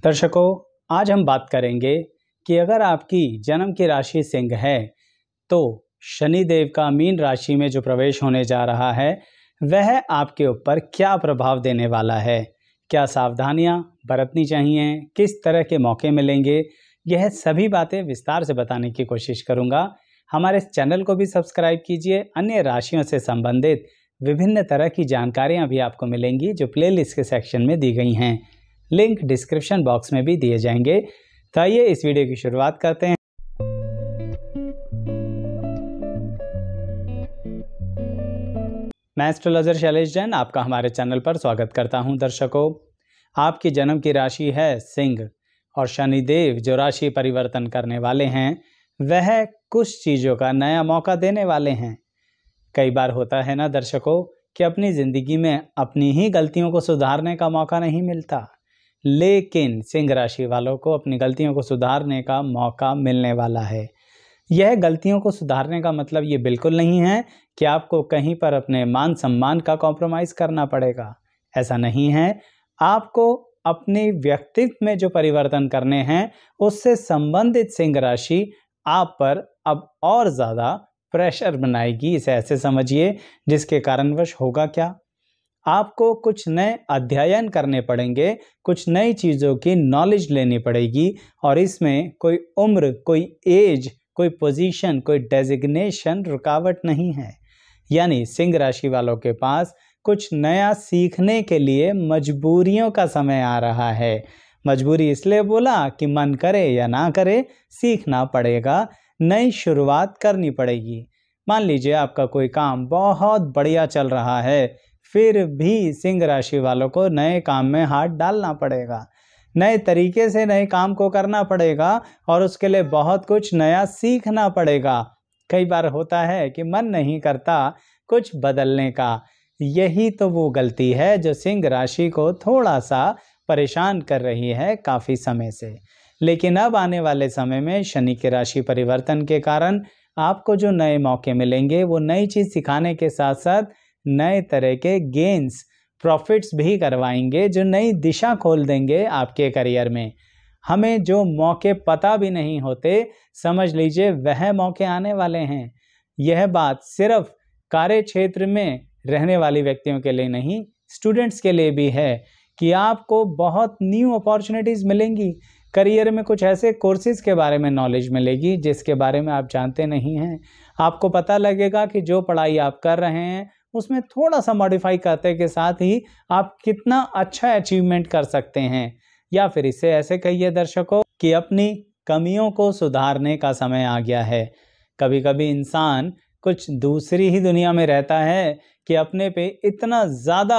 दर्शकों, आज हम बात करेंगे कि अगर आपकी जन्म की राशि सिंह है तो शनिदेव का मीन राशि में जो प्रवेश होने जा रहा है वह आपके ऊपर क्या प्रभाव देने वाला है, क्या सावधानियां बरतनी चाहिए, किस तरह के मौके मिलेंगे, यह सभी बातें विस्तार से बताने की कोशिश करूंगा। हमारे इस चैनल को भी सब्सक्राइब कीजिए। अन्य राशियों से संबंधित विभिन्न तरह की जानकारियां भी आपको मिलेंगी जो प्लेलिस्ट के सेक्शन में दी गई हैं। लिंक डिस्क्रिप्शन बॉक्स में भी दिए जाएंगे। तो आइए इस वीडियो की शुरुआत करते हैं। मैं एस्ट्रोलॉजर शैलेश जैन आपका हमारे चैनल पर स्वागत करता हूं। दर्शकों, आपकी जन्म की राशि है सिंह और शनिदेव जो राशि परिवर्तन करने वाले हैं वह कुछ चीज़ों का नया मौका देने वाले हैं। कई बार होता है ना दर्शकों कि अपनी ज़िंदगी में अपनी ही गलतियों को सुधारने का मौका नहीं मिलता, लेकिन सिंह राशि वालों को अपनी गलतियों को सुधारने का मौका मिलने वाला है। यह गलतियों को सुधारने का मतलब ये बिल्कुल नहीं है कि आपको कहीं पर अपने मान सम्मान का कॉम्प्रोमाइज़ करना पड़ेगा। ऐसा नहीं है। आपको अपने व्यक्तित्व में जो परिवर्तन करने हैं उससे संबंधित सिंह राशि आप पर अब और ज़्यादा प्रेशर बनाएगी। इसे ऐसे समझिए, जिसके कारणवश होगा क्या, आपको कुछ नए अध्ययन करने पड़ेंगे, कुछ नई चीज़ों की नॉलेज लेनी पड़ेगी और इसमें कोई उम्र, कोई एज, कोई पोजीशन, कोई डेजिग्नेशन रुकावट नहीं है। यानी सिंह राशि वालों के पास कुछ नया सीखने के लिए मजबूरियों का समय आ रहा है। मजबूरी इसलिए बोला कि मन करे या ना करे सीखना पड़ेगा, नई शुरुआत करनी पड़ेगी। मान लीजिए आपका कोई काम बहुत बढ़िया चल रहा है, फिर भी सिंह राशि वालों को नए काम में हाथ डालना पड़ेगा, नए तरीके से नए काम को करना पड़ेगा और उसके लिए बहुत कुछ नया सीखना पड़ेगा। कई बार होता है कि मन नहीं करता कुछ बदलने का। यही तो वो गलती है जो सिंह राशि को थोड़ा सा परेशान कर रही है काफ़ी समय से। लेकिन अब आने वाले समय में शनि के राशि परिवर्तन के कारण आपको जो नए मौके मिलेंगे वो नई चीज़ सिखाने के साथ साथ नए तरह के गेन्स, प्रॉफिट्स भी करवाएंगे जो नई दिशा खोल देंगे आपके करियर में। हमें जो मौके पता भी नहीं होते, समझ लीजिए वह मौके आने वाले हैं। यह बात सिर्फ कार्य क्षेत्र में रहने वाले व्यक्तियों के लिए नहीं, स्टूडेंट्स के लिए भी है कि आपको बहुत न्यू अपॉर्चुनिटीज़ मिलेंगी। करियर में कुछ ऐसे कोर्सेज़ के बारे में नॉलेज मिलेगी जिसके बारे में आप जानते नहीं हैं। आपको पता लगेगा कि जो पढ़ाई आप कर रहे हैं उसमें थोड़ा सा मॉडिफाई करते के साथ ही आप कितना अच्छा अचीवमेंट कर सकते हैं। या फिर इसे ऐसे कहिए दर्शकों कि अपनी कमियों को सुधारने का समय आ गया है। कभी कभी इंसान कुछ दूसरी ही दुनिया में रहता है कि अपने पे इतना ज़्यादा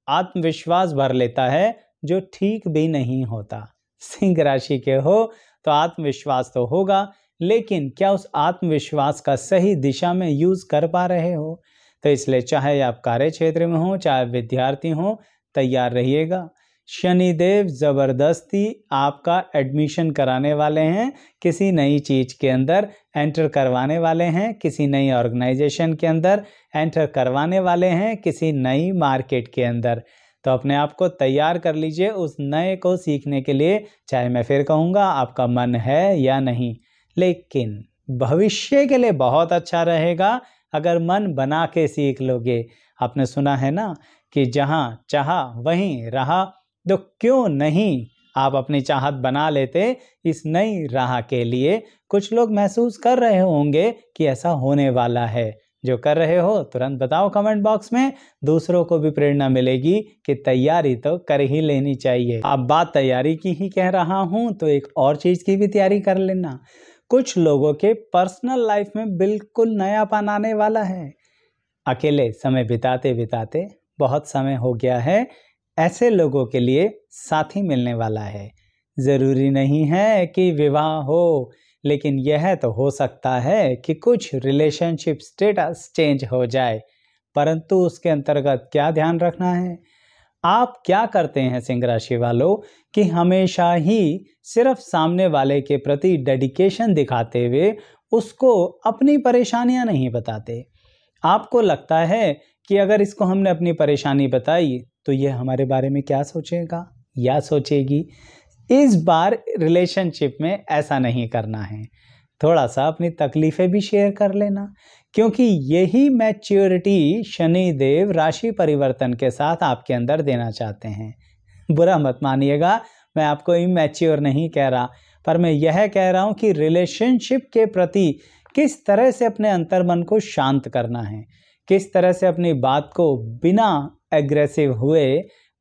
आत्मविश्वास भर लेता है जो ठीक भी नहीं होता। सिंह राशि के हो तो आत्मविश्वास तो होगा, लेकिन क्या उस आत्मविश्वास का सही दिशा में यूज़ कर पा रहे हो? तो इसलिए चाहे आप कार्य क्षेत्र में हो, चाहे विद्यार्थी हो, तैयार रहिएगा। शनिदेव ज़बरदस्ती आपका एडमिशन कराने वाले हैं, किसी नई चीज़ के अंदर एंटर करवाने वाले हैं, किसी नई ऑर्गेनाइजेशन के अंदर एंटर करवाने वाले हैं, किसी नई मार्केट के अंदर। तो अपने आप को तैयार कर लीजिए उस नए को सीखने के लिए। चाहे मैं फिर कहूँगा आपका मन है या नहीं, लेकिन भविष्य के लिए बहुत अच्छा रहेगा अगर मन बना के सीख लोगे। आपने सुना है ना कि जहाँ चाहा वहीं रहा, तो क्यों नहीं आप अपनी चाहत बना लेते इस नई राह के लिए। कुछ लोग महसूस कर रहे होंगे कि ऐसा होने वाला है। जो कर रहे हो तुरंत बताओ कमेंट बॉक्स में, दूसरों को भी प्रेरणा मिलेगी कि तैयारी तो कर ही लेनी चाहिए। अब बात तैयारी की ही कह रहा हूँ तो एक और चीज़ की भी तैयारी कर लेना। कुछ लोगों के पर्सनल लाइफ में बिल्कुल नयापन आने वाला है। अकेले समय बिताते बिताते बहुत समय हो गया है। ऐसे लोगों के लिए साथी मिलने वाला है। ज़रूरी नहीं है कि विवाह हो, लेकिन यह तो हो सकता है कि कुछ रिलेशनशिप स्टेटस चेंज हो जाए। परंतु उसके अंतर्गत क्या ध्यान रखना है, आप क्या करते हैं सिंह राशि वालों कि हमेशा ही सिर्फ सामने वाले के प्रति डेडिकेशन दिखाते हुए उसको अपनी परेशानियां नहीं बताते। आपको लगता है कि अगर इसको हमने अपनी परेशानी बताई तो यह हमारे बारे में क्या सोचेगा या सोचेगी। इस बार रिलेशनशिप में ऐसा नहीं करना है। थोड़ा सा अपनी तकलीफें भी शेयर कर लेना, क्योंकि यही मैच्योरिटी शनिदेव राशि परिवर्तन के साथ आपके अंदर देना चाहते हैं। बुरा मत मानिएगा, मैं आपको इमैच्योर नहीं कह रहा, पर मैं यह कह रहा हूं कि रिलेशनशिप के प्रति किस तरह से अपने अंतर्मन को शांत करना है, किस तरह से अपनी बात को बिना एग्रेसिव हुए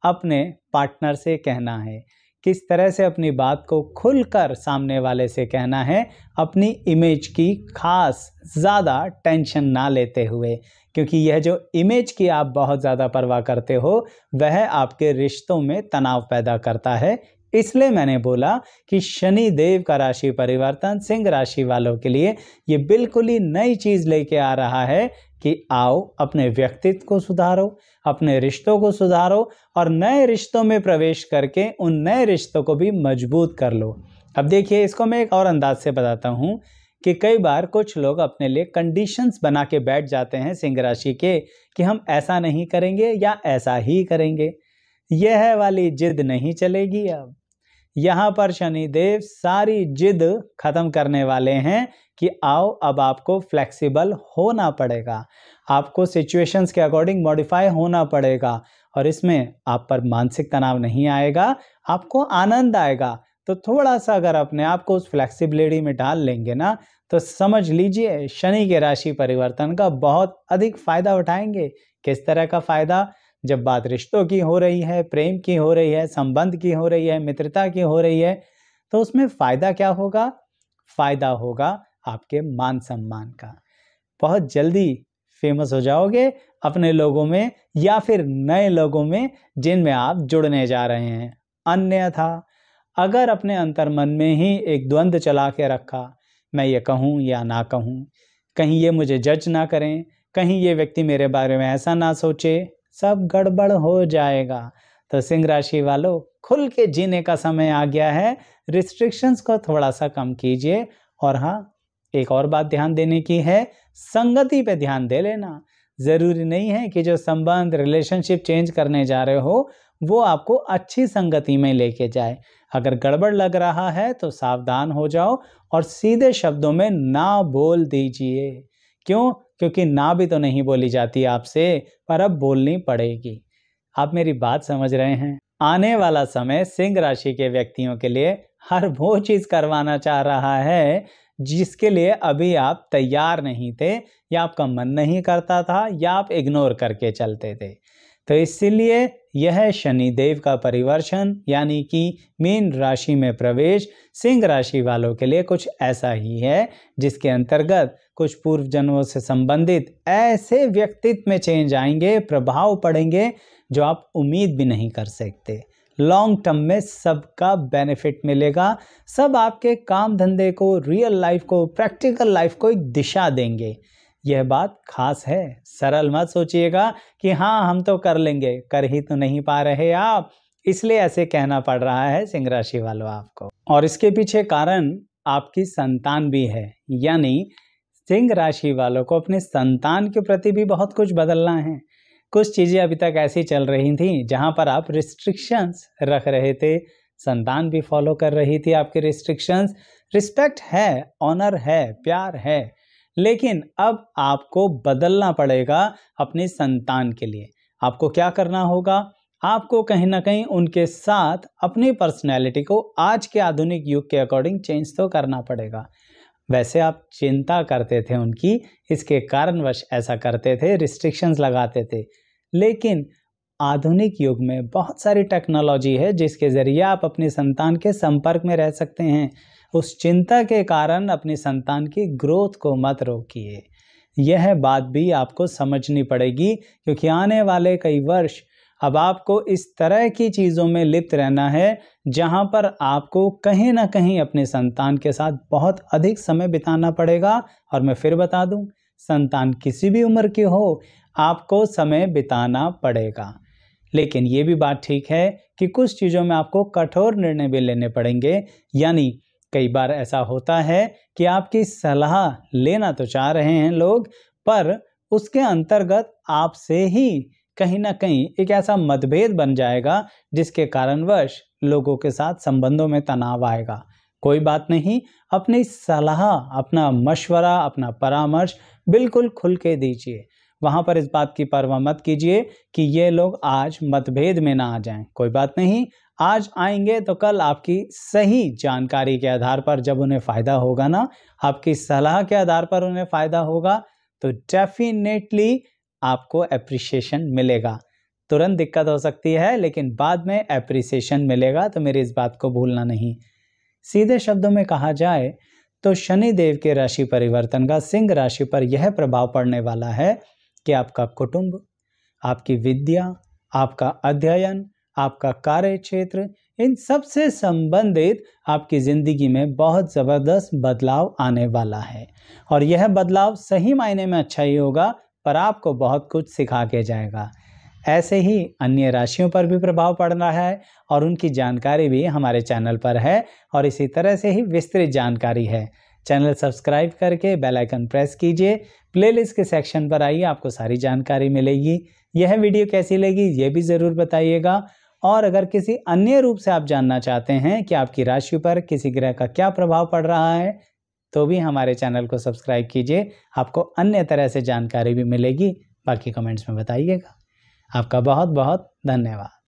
अपने पार्टनर से कहना है, किस तरह से अपनी बात को खुलकर सामने वाले से कहना है, अपनी इमेज की खास ज़्यादा टेंशन ना लेते हुए, क्योंकि यह जो इमेज की आप बहुत ज़्यादा परवाह करते हो वह आपके रिश्तों में तनाव पैदा करता है। इसलिए मैंने बोला कि शनि देव का राशि परिवर्तन सिंह राशि वालों के लिए ये बिल्कुल ही नई चीज़ लेके आ रहा है कि आओ अपने व्यक्तित्व को सुधारो, अपने रिश्तों को सुधारो और नए रिश्तों में प्रवेश करके उन नए रिश्तों को भी मजबूत कर लो। अब देखिए, इसको मैं एक और अंदाज से बताता हूँ कि कई बार कुछ लोग अपने लिए कंडीशंस बना के बैठ जाते हैं सिंह राशि के कि हम ऐसा नहीं करेंगे या ऐसा ही करेंगे। यह वाली जिद नहीं चलेगी। अब यहाँ पर शनिदेव सारी जिद खत्म करने वाले हैं कि आओ अब आपको फ्लेक्सिबल होना पड़ेगा, आपको सिचुएशंस के अकॉर्डिंग मॉडिफाई होना पड़ेगा और इसमें आप पर मानसिक तनाव नहीं आएगा, आपको आनंद आएगा। तो थोड़ा सा अगर अपने आप को उस फ्लेक्सिबिलिटी में डाल लेंगे ना, तो समझ लीजिए शनि के राशि परिवर्तन का बहुत अधिक फायदा उठाएंगे। किस तरह का फायदा? जब बात रिश्तों की हो रही है, प्रेम की हो रही है, संबंध की हो रही है, मित्रता की हो रही है, तो उसमें फायदा क्या होगा? फायदा होगा आपके मान सम्मान का। बहुत जल्दी फेमस हो जाओगे अपने लोगों में या फिर नए लोगों में जिनमें आप जुड़ने जा रहे हैं। अन्यथा अगर अपने अंतर्मन में ही एक द्वंद्व चला के रखा, मैं ये कहूँ या ना कहूँ, कहीं ये मुझे जज ना करें, कहीं ये व्यक्ति मेरे बारे में ऐसा ना सोचे, सब गड़बड़ हो जाएगा। तो सिंह राशि वालों, खुल के जीने का समय आ गया है। रिस्ट्रिक्शंस को थोड़ा सा कम कीजिए। और हाँ, एक और बात ध्यान देने की है, संगति पे ध्यान दे लेना। ज़रूरी नहीं है कि जो संबंध रिलेशनशिप चेंज करने जा रहे हो वो आपको अच्छी संगति में लेके जाए। अगर गड़बड़ लग रहा है तो सावधान हो जाओ और सीधे शब्दों में ना बोल दीजिए। क्यों? क्योंकि ना भी तो नहीं बोली जाती आपसे, पर अब बोलनी पड़ेगी। आप मेरी बात समझ रहे हैं? आने वाला समय सिंह राशि के व्यक्तियों के लिए हर वो चीज़ करवाना चाह रहा है जिसके लिए अभी आप तैयार नहीं थे, या आपका मन नहीं करता था, या आप इग्नोर करके चलते थे। तो इसीलिए यह शनिदेव का परिवर्तन यानी कि मीन राशि में प्रवेश सिंह राशि वालों के लिए कुछ ऐसा ही है जिसके अंतर्गत कुछ पूर्व जन्मों से संबंधित ऐसे व्यक्तित्व में चेंज आएंगे, प्रभाव पड़ेंगे जो आप उम्मीद भी नहीं कर सकते। लॉन्ग टर्म में सबका बेनिफिट मिलेगा, सब आपके काम धंधे को, रियल लाइफ को, प्रैक्टिकल लाइफ को एक दिशा देंगे। यह बात खास है। सरल मत सोचिएगा कि हाँ हम तो कर लेंगे, कर ही तो नहीं पा रहे आप, इसलिए ऐसे कहना पड़ रहा है सिंह राशि वालों आपको। और इसके पीछे कारण आपकी संतान भी है, यानी सिंह राशि वालों को अपने संतान के प्रति भी बहुत कुछ बदलना है। कुछ चीज़ें अभी तक ऐसी चल रही थी जहाँ पर आप रिस्ट्रिक्शंस रख रहे थे, संतान भी फॉलो कर रही थी आपके रिस्ट्रिक्शंस। रिस्पेक्ट है, ऑनर है, प्यार है, लेकिन अब आपको बदलना पड़ेगा अपनी संतान के लिए। आपको क्या करना होगा? आपको कहीं ना कहीं उनके साथ अपनी पर्सनैलिटी को आज के आधुनिक युग के अकॉर्डिंग चेंज तो करना पड़ेगा। वैसे आप चिंता करते थे उनकी, इसके कारणवश ऐसा करते थे, रिस्ट्रिक्शंस लगाते थे, लेकिन आधुनिक युग में बहुत सारी टेक्नोलॉजी है जिसके ज़रिए आप अपनी संतान के संपर्क में रह सकते हैं। उस चिंता के कारण अपनी संतान की ग्रोथ को मत रोकिए। यह बात भी आपको समझनी पड़ेगी, क्योंकि आने वाले कई वर्ष अब आपको इस तरह की चीज़ों में लिप्त रहना है जहां पर आपको कहीं ना कहीं अपने संतान के साथ बहुत अधिक समय बिताना पड़ेगा। और मैं फिर बता दूं, संतान किसी भी उम्र की हो, आपको समय बिताना पड़ेगा। लेकिन ये भी बात ठीक है कि कुछ चीज़ों में आपको कठोर निर्णय भी लेने पड़ेंगे। यानी कई बार ऐसा होता है कि आपकी सलाह लेना तो चाह रहे हैं लोग, पर उसके अंतर्गत आपसे ही कहीं ना कहीं एक ऐसा मतभेद बन जाएगा जिसके कारणवश लोगों के साथ संबंधों में तनाव आएगा। कोई बात नहीं, अपनी सलाह, अपना मशवरा, अपना परामर्श बिल्कुल खुल के दीजिए। वहाँ पर इस बात की परवाह मत कीजिए कि ये लोग आज मतभेद में ना आ जाएं। कोई बात नहीं, आज आएंगे तो कल आपकी सही जानकारी के आधार पर जब उन्हें फ़ायदा होगा ना, आपकी सलाह के आधार पर उन्हें फ़ायदा होगा, तो डेफिनेटली आपको एप्रिसिएशन मिलेगा। तुरंत दिक्कत हो सकती है, लेकिन बाद में एप्रिसिएशन मिलेगा, तो मेरी इस बात को भूलना नहीं। सीधे शब्दों में कहा जाए तो शनि देव के राशि परिवर्तन का सिंह राशि पर यह प्रभाव पड़ने वाला है कि आपका कुटुंब, आपकी विद्या, आपका अध्ययन, आपका कार्य क्षेत्र, इन सब से संबंधित आपकी ज़िंदगी में बहुत ज़बरदस्त बदलाव आने वाला है। और यह बदलाव सही मायने में अच्छा ही होगा, पर आपको बहुत कुछ सिखा के जाएगा। ऐसे ही अन्य राशियों पर भी प्रभाव पड़ रहा है और उनकी जानकारी भी हमारे चैनल पर है, और इसी तरह से ही विस्तृत जानकारी है। चैनल सब्सक्राइब करके बेल आइकन प्रेस कीजिए, प्लेलिस्ट के सेक्शन पर आइए, आपको सारी जानकारी मिलेगी। यह वीडियो कैसी लगी ये भी ज़रूर बताइएगा। और अगर किसी अन्य रूप से आप जानना चाहते हैं कि आपकी राशि पर किसी ग्रह का क्या प्रभाव पड़ रहा है, तो भी हमारे चैनल को सब्सक्राइब कीजिए, आपको अन्य तरह से जानकारी भी मिलेगी। बाकी कमेंट्स में बताइएगा। आपका बहुत बहुत धन्यवाद।